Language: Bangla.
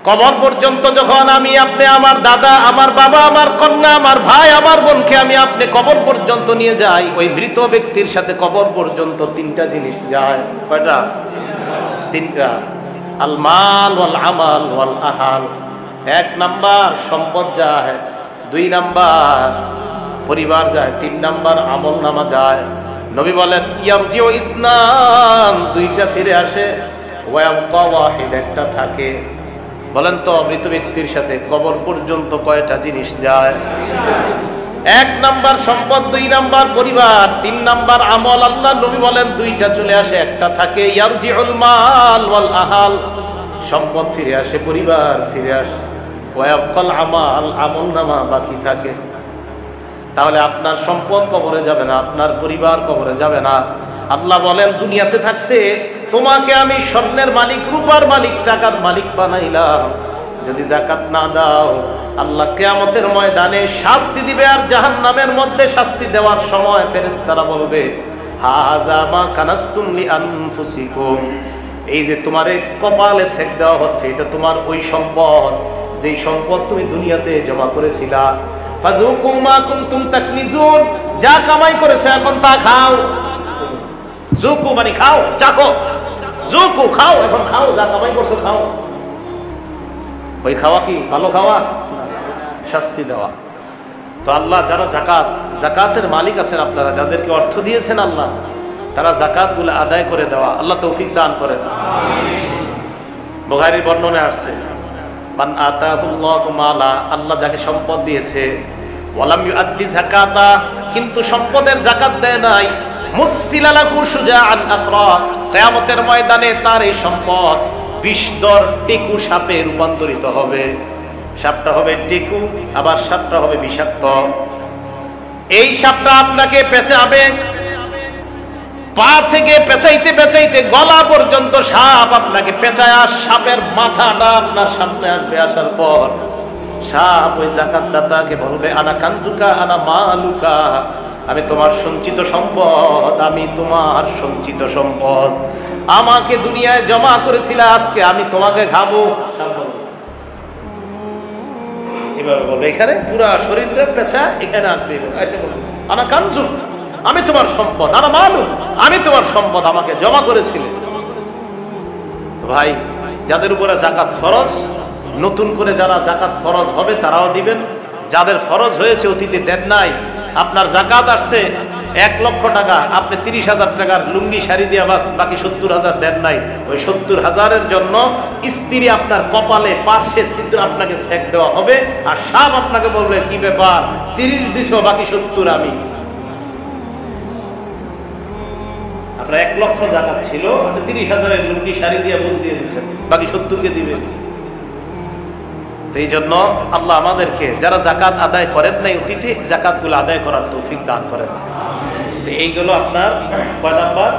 কবর পর্যন্ত যখন আমি আপনি, আমার দাদা, আমার বাবা, আমার কন্যা, আমার ভাই, আমার বোনকে আমি আপনি কবর পর্যন্ত নিয়ে যাই, ওই মৃত ব্যক্তির সাথে কবর পর্যন্ত তিনটা জিনিস যায়। কয়টা? তিনটা। আল মাল ওয়াল আমাল ওয়াল আহাল। এক নাম্বার সম্পদ যায়, দুই নাম্বার পরিবার যায়, তিন নাম্বার আমল নামা যায়। নবী বলেন ইয়ারজিউ ইসনান, দুইটা ফিরে আসে, ওয়া ইয়াবকা ওয়াহিদ, একটা থাকে। বলেন তো মৃত ব্যক্তির সাথে কবর পর্যন্ত কয়টা জিনিস যায়? এক নাম্বার সম্পদ, দুই নাম্বার পরিবার, তিন নাম্বার আমল। আল্লাহ নবী বলেন দুইটা চলে আসে, একটা থাকে। ইয়ারজিউল মাল ওয়াল আহাল, সম্পদ ফিরে আসে, পরিবার ফিরে আসে। ওয়া ইয়াবকাল আমাল, আমল নামা বাকি থাকে। তাহলে আপনার সম্পদ কবরে যাবে না, আপনার পরিবার কবরে যাবে না। আল্লাহ বলেন দুনিয়াতে থাকতে তোমাকে আমি স্বর্ণের মালিক, রূপার মালিক, টাকার মালিক বানাইলাম, যদি যাকাত না দাও আল্লাহ কিয়ামতের ময়দানে শাস্তি দিবে। আর জাহান্নামের মধ্যে শাস্তি দেওয়ার সময় ফেরেশতারা বলবে হাযা মা কানাসতুম লিআনফুসিকুম, এই যে তোমারে কপালে ছেক দেওয়া হচ্ছে, এটা তোমার ওই সম্পদ, যেই সম্পদ তুমি দুনিয়াতে জমা করেছিলা। ফাযুকু মা কুনতুম তাকনিজুন, যা কামাই করেছো এখন তা খাও। জুকু মানে খাও, চাখো। জুকু খাও, এখন খাও, যা কামাই করছো খাও। ওই খাওয়া কি ভালো খাওয়া? শাস্তি দেওয়া। তো আল্লাহ যারা জাকাতের মালিক আছেন, আপনারা যাদেরকে অর্থ দিয়েছেন আল্লাহ, তারা জাকাত গুলো আদায় করে দেওয়া আল্লাহ তৌফিক দান করেন। বুখারীর বর্ণনায় আসছে মান আতাহুল্লাহু মালা, আল্লাহ যাকে সম্পদ দিয়েছে, ওয়ালাম ইউআদ্দি যাকাতা, কিন্তু সম্পদের যাকাত দেয় নাই, মুসসিলা লাহু শুজাআন আকরা, কিয়ামতের ময়দানে তার এই সম্পদ বিষধর টেকু সাপে রূপান্তরিত হবে। সাপটা হবে টেকু, আবার সাপটা হবে বিষাক্ত। এই সাপটা আপনাকে পেঁচাবে, পা থেকে পেঁচাইতে পেঁচাইতে গলা পর্যন্ত সাপ আপনাকে পেঁচায়। সাপের মাথাটা আপনার সামনে আসবে, আসার পর সাপ ওই যাকাতদাতাকে বলবে আনা কানজুকা আনা মালুকা, আমি তোমার সঞ্চিত সম্পদ, আমি তোমার সঞ্চিত সম্পদ, আমাকে দুনিয়ায় জমা করেছিলে, আজকে আমি তোমাকে খাবো। এভাবে বলবে, এখানে পুরা শরীরটা পেঁচা, এখানে আনতে আনা কানজুক, আমি তোমার সম্পদ, আনা মালুক, আমি তোমার সম্পদ, আমাকে জমা করেছিলে। ভাই, যাদের উপরে যাকাত ফরজ, নতুন করে যারা যাকাত ফরজ হবে তারাও দিবেন। যাদের ফরজ হয়েছে অতীতে দেন নাই, আপনার যাকাত আসছে 1 লক্ষ টাকা, আপনি 30,000 টাকার লুঙ্গি শাড়ি দিয়ে বাস বাকি 70,000 দেন নাই, ওই 70,000-এর জন্য স্ত্রী আপনার কপালে পার্শ্বে ছিদ্র আপনাকে ছেক দেওয়া হবে। আর সাপ আপনাকে বলবে কি ব্যাপার, 30 দিছো, বাকি 70 আমি। আপনার 1 লক্ষ যাকাত ছিল, আপনি 30,000-এর লুঙ্গি শাড়ি দিয়ে বুঝ দিয়ে দিচ্ছেন, বাকি 70-কে দিবে। তো এই জন্য আল্লাহ আমাদেরকে যারা যাকাত আদায় করেন নাই অতীতে, যাকাতগুলো আদায় করার তৌফিক দান করেন। তো এইগুলো আপনার কয় নাম্বার?